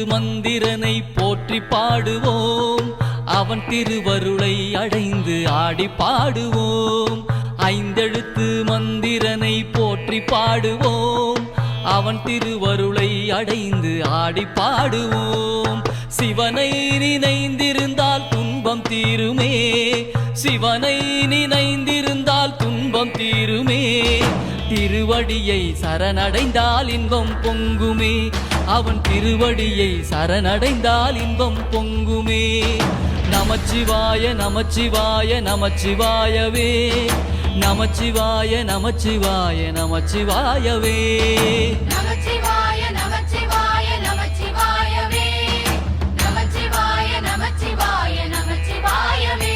மந்திரனை போற்றி பாடுவோம், அவன் திருவருளை அடைந்து ஆடி பாடுவோம். ஐந்தெழுத்து மந்திரனை போற்றி பாடுவோம், அவன் திருவருளை அடைந்து ஆடி பாடுவோம். சிவனை நினைந்திருந்தால் துன்பம் தீருமே, சிவனை நினைந்திருந்தால் துன்பம் தீருமே. திருவடியை சரணடைந்தால் இன்பம் பொங்குமே, அவன் திருவடியை சரணடைந்தால் இன்பம் பொங்குமே. நமச்சிவாய நமச்சிவாய நமச்சிவாயவே, நமச்சிவாய நமச்சிவாய நமச்சிவாயவே. நமச்சிவாய நமச்சிவாய நமச்சிவாயவே, நமச்சிவாய நமச்சிவாய நமச்சிவாயவே.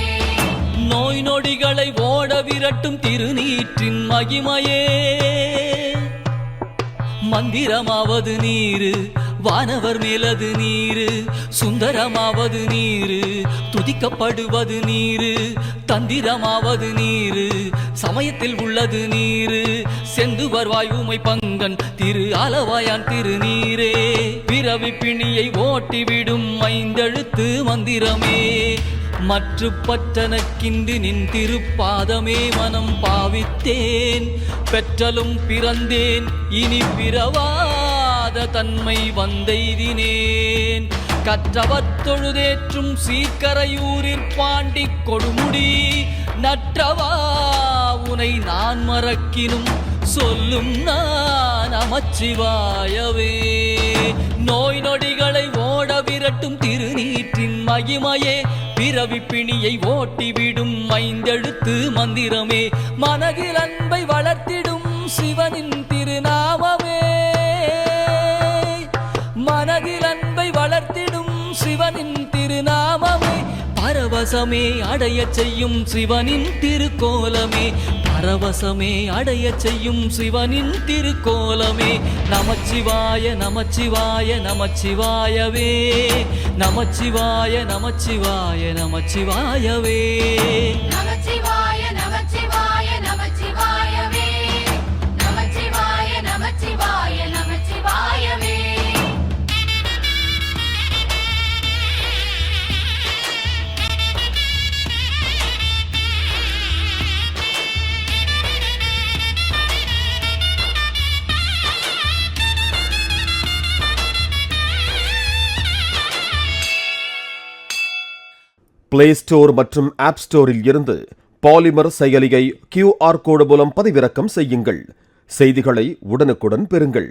நோய் நொடிகளை ஓட விரட்டும் திருநீற்றின் மகிமையே, மந்திரமாவது நீரு, வானவர் மேலது நீரு, சுந்தரமாவது நீரு, துதிக்கப்படுவது நீரு, தந்திரமாவது நீரு, சமயத்தில் உள்ளது நீரு. செந்து வருவாய் ஊமை பங்கன் திரு ஆலவாயான் திருநீரே, பிறவி பிணியை ஓட்டிவிடும் ஐந்தெழுத்து மந்திரமே. மற்ற பற்றனக்கின்று நின் திருப்பாதமே மனம் பாவித்தேன், பெற்றலும் பிறந்தேன் இனி பிறவாத தன்மை வந்தெய்தினேன். கற்றவர் தொழுதேற்றும் சீக்கரையூரிற் பாண்டி கொடுமுடி, நற்றவா உனை நான் மறக்கினும் சொல்லும் நான் நமச்சிவாயவே. நோய் நொடிகளை ஓட விரட்டும் திருநீற்றின் மகிமையே, பிறவி பிணியை ஓட்டிவிடும் ஐந்தெழுத்து மந்திரமே. மனதில் அன்பை வளர்த்திடும் சிவனின் திருநாமமே, மனதில் அன்பை வளர்த்திடும் சிவனின் திருநாமமே. பரவசமே அடைய செய்யும் சிவனின் திருக்கோலமே, பரவசமே அடைய செய்யும் சிவனின் திருக்கோலமே. நமச்சிவாய நமச்சிவாய நமச்சிவாயவே, நமச்சிவாய நமச்சிவாய நமச்சிவாயவே. நமச்சிவாய நமச்சிவாய நமச்சிவாயவே, நமச்சிவாய நமச்சிவாய நமச்சிவாயவே. பிளே ஸ்டோர் மற்றும் ஆப் ஸ்டோரில் இருந்து பாலிமர் செயலியை QR கோடு மூலம் பதிவிறக்கம் செய்யுங்கள். செய்திகளை உடனுக்குடன் பெறுங்கள்.